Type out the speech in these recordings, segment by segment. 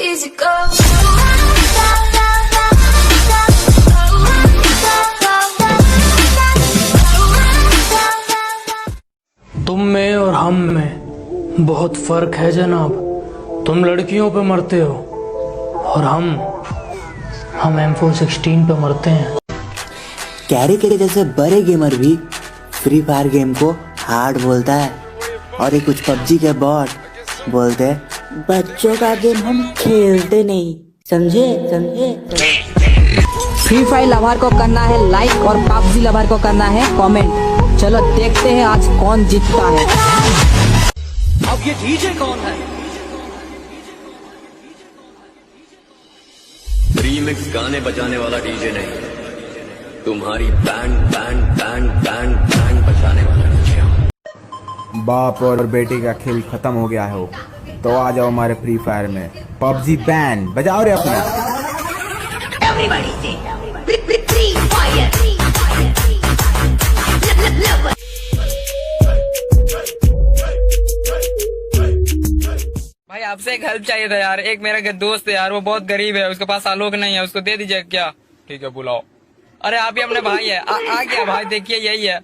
easy go. तुम में और हम में बहुत फर्क है जनाब। तुम लड़कियों पे मरते हो और हम M416 पे मरते हैं। कैरी के जैसे बड़े गेमर भी फ्री फायर गेम को हार्ड बोलता है और ये कुछ पबजी के बॉट बोलते हैं बच्चों का गेम हम खेलते नहीं। समझे समझे। फ्री फायर लवर को करना है लाइक और पबजी लवर को करना है कमेंट। चलो देखते हैं आज कौन जीतता है। अब ये डीजे कौन है? रीमिक्स गाने बजाने वाला डीजे नहीं, तुम्हारी band band band band band बजाने वाला डीजे हूं। बाप और बेटी का खेल खत्म हो गया हो तो आ जाओ हमारे फ्री फायर में। पबजी बैंड बजाओ रे अपना। भाई आपसे एक हेल्प चाहिए था यार। एक मेरा दोस्त है यार, वो बहुत गरीब है, उसके पास आलोक नहीं है, उसको दे दीजिए क्या? ठीक है बुलाओ। अरे आप ही अपने भाई है। आ गया भाई, देखिए यही है,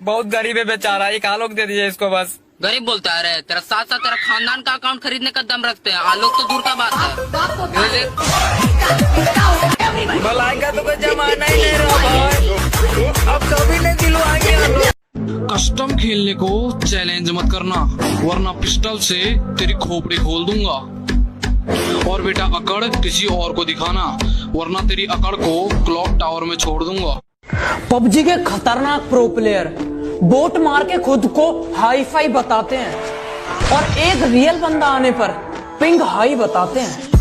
बहुत गरीब है बेचारा, एक आलोक दे दीजिए इसको बस। गरीब बोलता है रे, तेरा साथ साथ तेरा खानदान का अकाउंट खरीदने का दम रखते हैं, आलोक तो दूर का बात है। भलाई का तो कोई जमाना ही नहीं रहा भाई, अब कभी नहीं दिलवाएंगे आलोक। कस्टम खेलने को चैलेंज मत करना वरना पिस्टल से तेरी खोपड़ी खोल दूंगा। और बेटा अकड़ किसी और को दिखाना वरना तेरी अकड़ को क्लॉक टावर में छोड़ दूंगा। पबजी के खतरनाक प्रो प्लेयर बोट मार के खुद को हाई फाई बताते हैं और एक रियल बंदा आने पर पिंग हाई बताते हैं।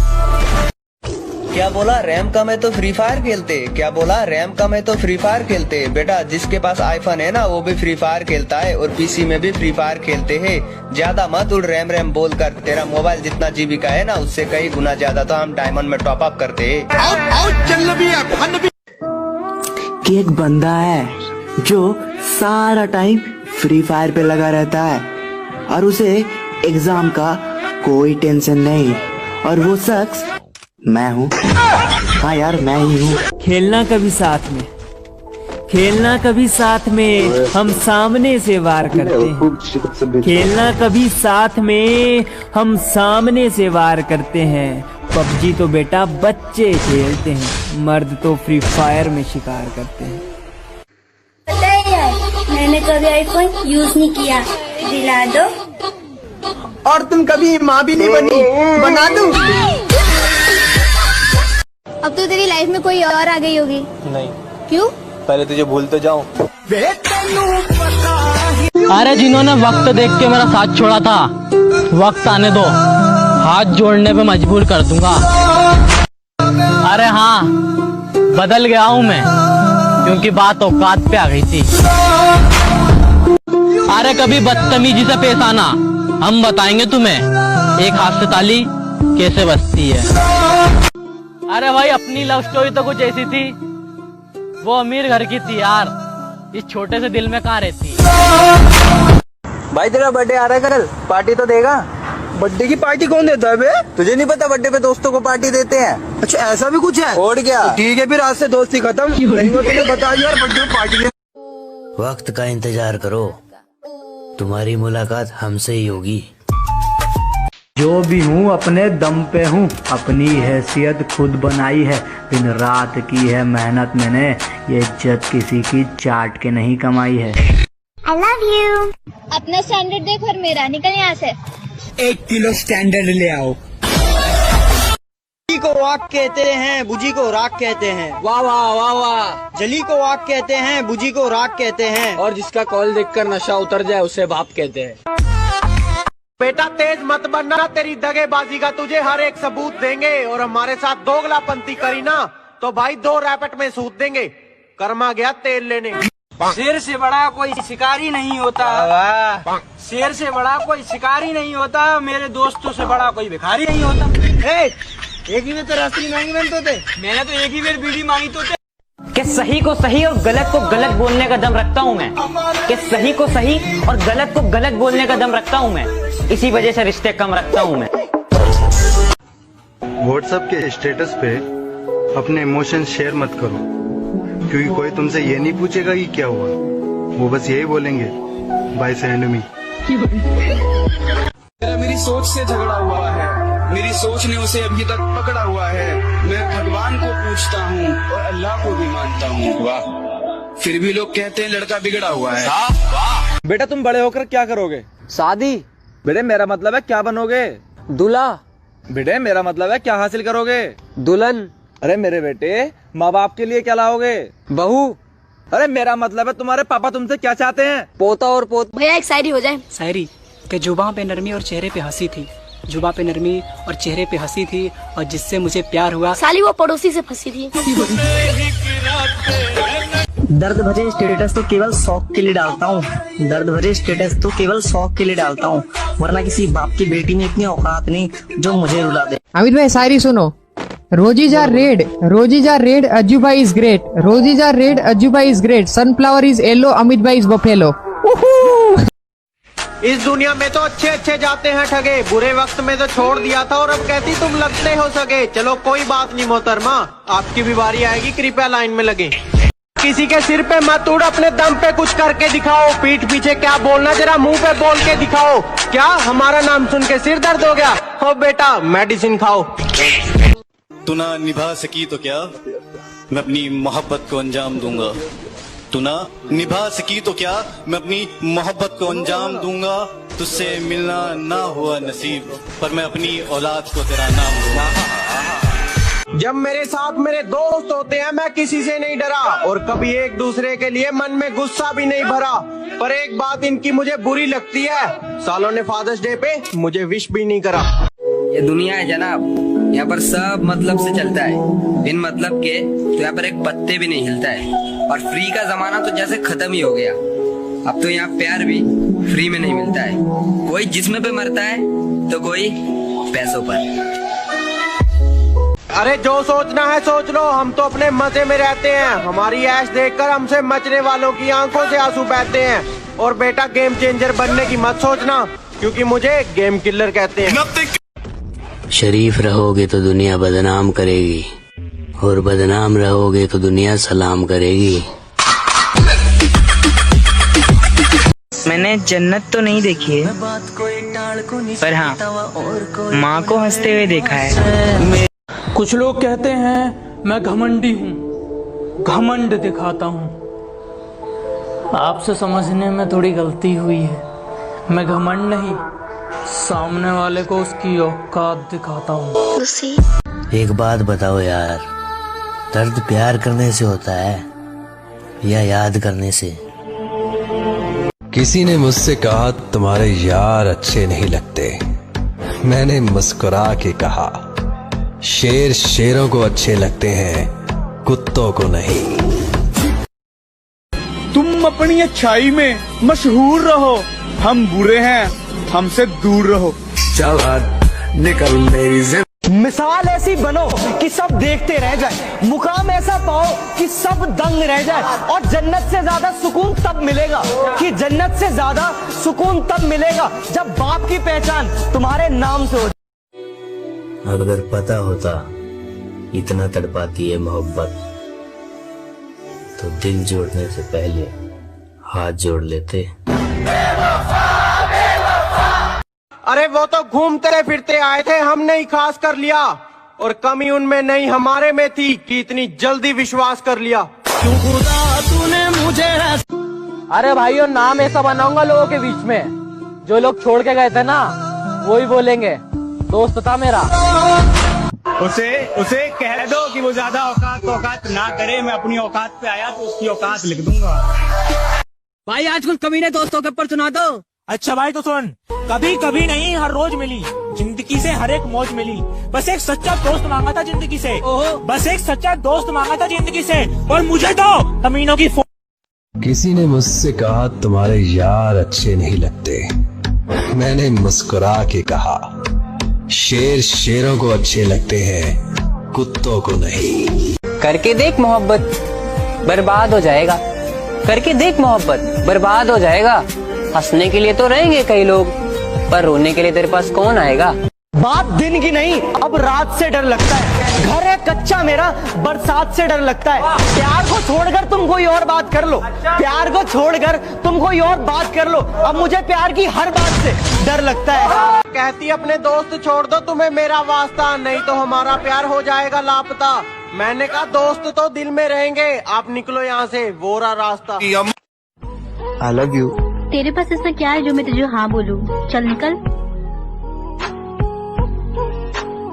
क्या बोला रैम कम है तो फ्री फायर खेलते? क्या बोला रैम कम है तो फ्री फायर खेलते? बेटा जिसके पास आईफोन है ना वो भी फ्री फायर खेलता है और पीसी में भी फ्री फायर खेलते हैं। ज्यादा मत उड़ रैम बोल कर, तेरा मोबाइल जितना जीबी का है ना उससे कई गुना ज्यादा तो हम डायमंड में टॉप अप करते हैं। कि एक बंदा है जो सारा टाइम फ्री फायर पे लगा रहता है और उसे एग्जाम का कोई टेंशन नहीं और वो शख्स मैं हूँ। हाँ यार मैं ही हूँ। खेलना कभी साथ में, खेलना कभी साथ में, हम सामने से वार करते हैं। खेलना कभी साथ में, हम सामने से वार करते हैं। पबजी तो बेटा बच्चे खेलते हैं, मर्द तो फ्री फायर में शिकार करते हैं। पता है यार, मैंने कभी आईफोन यूज नहीं किया, दिला दो। और तुम कभी माँ भी नहीं बनी, बना दूं? अब तो तेरी लाइफ में कोई और आ गई होगी। नहीं। क्यों? पहले तुझे भूल तो जाऊं। अरे जिन्होंने वक्त देख के मेरा साथ छोड़ा था, वक्त आने दो, हाथ जोड़ने पे मजबूर कर दूंगा। अरे हाँ बदल गया हूँ मैं, क्योंकि बात औकात पे आ गई थी। अरे कभी बदतमीजी से पेश आना, हम बताएंगे तुम्हें एक हाथ से ताली कैसे बजती है। अरे भाई अपनी लव स्टोरी तो कुछ ऐसी थी, वो अमीर घर की थी यार, इस छोटे से दिल में कहाँ रहती। भाई तेरा बर्थडे आ रहा है कल, पार्टी तो देगा? बर्थडे की पार्टी कौन देता है बे? तुझे नहीं पता बर्थडे पे दोस्तों को पार्टी देते हैं? अच्छा ऐसा भी कुछ है? और क्या? ठीक है फिर आज से दोस्ती खत्म। तुम्हें बता यार बर्थडे पार्टी। वक्त का इंतजार करो, तुम्हारी मुलाकात हमसे ही होगी। जो भी हूँ अपने दम पे हूँ, अपनी हैसियत खुद बनाई है, दिन रात की है मेहनत मैंने, ये इज्जत किसी की चाट के नहीं कमाई है। I love you। अपना स्टैंडर्ड देख और मेरा, निकल यहाँ से। 1 किलो स्टैंडर्ड ले आओ। को वाक कहते हैं, बुझी को राख कहते हैं। वाह वाह वाह वाह। जली को वाक कहते हैं, बुझी को राख कहते हैं। और जिसका कॉल देखकर नशा उतर जाए उसे बाप कहते हैं। बेटा तेज मत बनना, तेरी दगेबाजी का तुझे हर एक सबूत देंगे और हमारे साथ दोगलापंती करी ना तो भाई 2 रैपेट में सूत देंगे। कर्मा गया तेल लेने। शेर से बड़ा कोई शिकारी नहीं होता, शेर से बड़ा कोई शिकारी नहीं होता, मेरे दोस्तों से बड़ा कोई भिखारी नहीं होता। एक ही में तो रास्ते मांगी बनते थे, मैंने तो एक ही बार बीड़ी मांगी तो थे। कि सही को सही और गलत को गलत बोलने का दम रखता हूँ मैं, कि सही को सही और गलत को गलत बोलने का दम रखता हूँ मैं, इसी वजह से रिश्ते कम रखता हूँ मैं। व्हाट्सएप के स्टेटस पे अपने इमोशन शेयर मत करो, क्योंकि कोई तुमसे ये नहीं पूछेगा कि क्या हुआ, वो बस यही बोलेंगे बाय सेंड मी। मेरी सोच से झगड़ा हुआ है, मेरी सोच ने उसे अभी तक पकड़ा हुआ है। मैं भगवान को पूछता हूँ और अल्लाह को भी मानता हूँ। वाह, फिर भी लोग कहते हैं लड़का बिगड़ा हुआ है। बेटा तुम बड़े होकर क्या करोगे? शादी। बेटे मेरा मतलब है क्या बनोगे? दूल्हा। बेटे मेरा मतलब है क्या हासिल करोगे? दुल्हन। अरे मेरे बेटे माँ बाप के लिए क्या लाओगे? बहू। अरे मेरा मतलब है तुम्हारे पापा तुमसे क्या चाहते हैं? पोता और पोत। भैया एक शायरी हो जाए। शायरी के जुबां पे नरमी और चेहरे पे हंसी थी, जुबां पे नरमी और चेहरे पे हंसी थी, और जिससे मुझे प्यार हुआ साली वो पड़ोसी से फंसी थी। दर्द भरे स्टेटस तो केवल शौक के लिए डालता हूँ, दर्द भरे स्टेटस तो केवल शौक के लिए डालता हूँ, वरना किसी बाप की बेटी में इतनी औकात नहीं जो मुझे रुला दे। अमित भाई शायरी सुनो। Roses are red, Ajuba is great. Roses are red, Ajuba is great. Sunflower is yellow, Amit bhai is buffalo. इस दुनिया में तो अच्छे अच्छे जाते हैं ठगे, बुरे वक्त में तो छोड़ दिया था और अब कहती तुम लगते हो सगे। चलो कोई बात नहीं मोहतरमा, आपकी भी बारी आएगी, कृपया लाइन में लगे। किसी के सिर पे मत उड़, अपने दम पे कुछ करके दिखाओ। पीठ पीछे क्या बोलना जरा मुंह पे बोल के दिखाओ। क्या हमारा नाम सुन के सिर दर्द हो गया? हो बेटा मेडिसिन खाओ। तू ना निभा सकी तो क्या, मैं अपनी मोहब्बत को अंजाम दूंगा। तू ना निभा सकी तो क्या, मैं अपनी मोहब्बत को अंजाम दूंगा। तुझसे मिलना ना हुआ नसीब, पर मैं अपनी औलाद को तेरा नाम दूंगा। जब मेरे साथ मेरे दोस्त होते हैं मैं किसी से नहीं डरा, और कभी एक दूसरे के लिए मन में गुस्सा भी नहीं भरा। पर एक बात इनकी मुझे बुरी लगती है, सालों ने फादर्स डे पे मुझे विश भी नहीं करा। ये दुनिया है जनाब, यहाँ पर सब मतलब से चलता है, बिन मतलब के तो यहाँ पर एक पत्ते भी नहीं हिलता है। और फ्री का जमाना तो जैसे खत्म ही हो गया। अब तो यहाँ प्यार भी फ्री में नहीं मिलता है, कोई जिस्म पे मरता है तो कोई पैसों पर। अरे जो सोचना है सोच लो, हम तो अपने मजे में रहते हैं। हमारी ऐश देखकर हमसे मचने वालों की आंखों से आंसू बहते हैं। और बेटा गेम चेंजर बनने की मत सोचना, क्योंकि मुझे गेम किलर कहते हैं। शरीफ रहोगे तो दुनिया बदनाम करेगी, और बदनाम रहोगे तो दुनिया सलाम करेगी। मैंने जन्नत तो नहीं देखी है, पर हाँ माँ को हंसते हुए देखा है। कुछ लोग कहते हैं मैं घमंडी हूँ, घमंड दिखाता हूँ। आपसे समझने में थोड़ी गलती हुई है। मैं घमंड नहीं, सामने वाले को उसकी औकात दिखाता हूँ। एक बात बताओ यार, दर्द प्यार करने से होता है या याद करने से? किसी ने मुझसे कहा तुम्हारे यार अच्छे नहीं लगते। मैंने मुस्कुरा के कहा शेर शेरों को अच्छे लगते हैं, कुत्तों को नहीं। तुम अपनी अच्छाई में मशहूर रहो, हम बुरे हैं हमसे दूर रहो। चल निकल मेरी मिसाल ऐसी बनो कि सब देखते रह जाए, मुकाम ऐसा पाओ कि सब दंग रह जाए। और जन्नत से ज्यादा सुकून तब मिलेगा, कि जन्नत से ज्यादा सुकून तब मिलेगा जब बाप की पहचान तुम्हारे नाम से हो। अगर पता होता इतना तड़पाती है मोहब्बत, तो दिल जोड़ने से पहले हाथ जोड़ लेते। अरे वो तो घूमते फिरते आए थे, हमने ही खास कर लिया। और कमी उनमें नहीं हमारे में थी कि इतनी जल्दी विश्वास कर लिया। क्यों खुदा तूने मुझे। अरे भाइयों नाम ऐसा बनाऊंगा लोगों के बीच में, जो लोग छोड़ के गए थे ना वो ही बोलेंगे दोस्त था मेरा। उसे कह दो कि वो ज्यादा औकात ना करे। मैं अपनी औकात पे आया तो उसकी औकात लिख दूंगा। भाई आजकल कमीने दोस्तों के ऊपर सुना दो। अच्छा भाई तो सुन, कभी कभी नहीं हर रोज मिली जिंदगी से हर एक मौज मिली। बस एक सच्चा दोस्त मांगा था जिंदगी से, बस एक सच्चा दोस्त मांगा था जिंदगी से, और मुझे तो कमीनों की। किसी ने मुझसे कहा तुम्हारे यार अच्छे नहीं लगते। मैंने मुस्कुरा के कहा शेर शेरों को अच्छे लगते हैं, कुत्तों को नहीं। करके देख मोहब्बत बर्बाद हो जाएगा, करके देख मोहब्बत बर्बाद हो जाएगा। हंसने के लिए तो रहेंगे कई लोग, पर रोने के लिए तेरे पास कौन आएगा? बात दिन की नहीं, अब रात से डर लगता है। घर है कच्चा मेरा, बरसात से डर लगता है। प्यार को छोड़कर तुम कोई और बात कर लो, प्यार को छोड़कर तुम कोई और बात कर लो। अब मुझे प्यार की हर बात से डर लगता है। कहती अपने दोस्त छोड़ दो, तुम्हें मेरा वास्ता, नहीं तो हमारा प्यार हो जाएगा लापता। मैंने कहा दोस्त तो दिल में रहेंगे, आप निकलो यहाँ से, वो रहा रास्ता। I love you. तेरे पास ऐसा क्या है जो मैं तुझे हाँ बोलूं? चल निकल।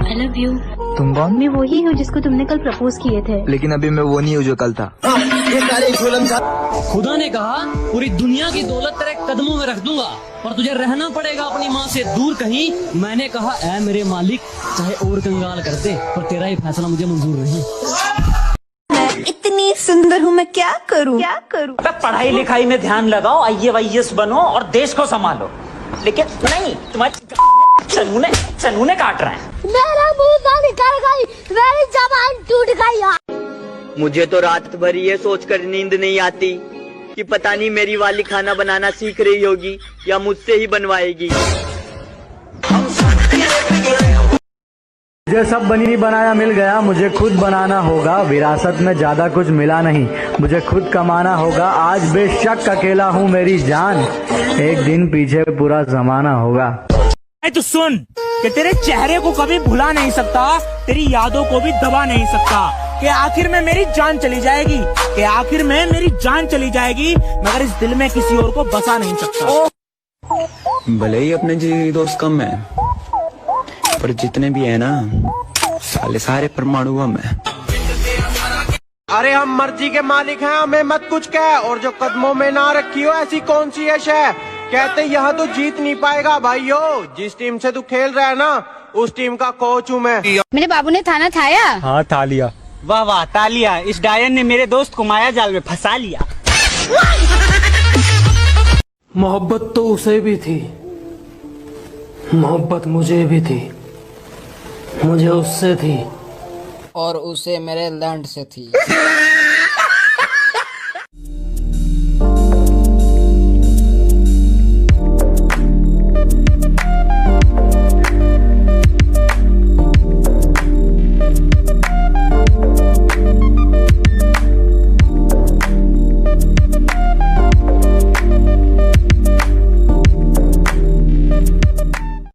I love you. तुम कौन? मैं वही हूँ जिसको तुमने कल प्रपोज किए थे। लेकिन अभी मैं वो नहीं हूँ जो कल था। खुदा ने कहा पूरी दुनिया की दौलत तेरे कदमों में रख दूंगा, पर तुझे रहना पड़ेगा अपनी माँ से दूर कहीं। मैंने कहा ऐ मेरे मालिक, चाहे और कंगाल कर दे, पर तेरा ये फैसला मुझे मंजूर नहीं। मैं इतनी सुंदर हूँ, मैं क्या करूँ? क्या करूँ? पढ़ाई लिखाई में ध्यान लगाओ, IAS बनो और देश को संभालो। लेकिन नहीं, तुम्हारे चनूने काट रहा है। मेरा मुंह निकल गई, मेरी जबान टूट गई। मुझे तो रात भर ये सोचकर नींद नहीं आती कि पता नहीं मेरी वाली खाना बनाना सीख रही होगी या मुझसे ही बनवाएगी। मुझे सब बनी बनाया मिल गया, मुझे खुद बनाना होगा। विरासत में ज्यादा कुछ मिला नहीं, मुझे खुद कमाना होगा। आज बेशक अकेला हूँ मेरी जान, एक दिन पीछे पूरा जमाना होगा। तो सुन कि तेरे चेहरे को कभी भुला नहीं सकता, तेरी यादों को भी दबा नहीं सकता। कि आखिर में मेरी जान चली जाएगी, कि आखिर में मेरी जान चली जाएगी, मगर इस दिल में किसी और को बसा नहीं सकता। भले ही अपने जी दोस्त कम है, पर जितने भी है ना, सारे परमाणु हम है। अरे हम मर्जी के मालिक हैं, हमें मत कुछ कह, और जो कदमों में ना रखी हो ऐसी कौन सी यश है। कहते यहाँ तो जीत नहीं पाएगा भाइयों, जिस टीम से तू खेल रहा है ना, उस टीम का कोच हूँ मैं। मेरे बाबू ने थाना खाया? हाँ था लिया। वाह वाह तालिया, इस डायन ने मेरे दोस्त को माया जाल में फंसा लिया। मोहब्बत तो उसे भी थी, मोहब्बत मुझे भी थी, मुझे उससे थी, और उसे मेरे लैंड से थी।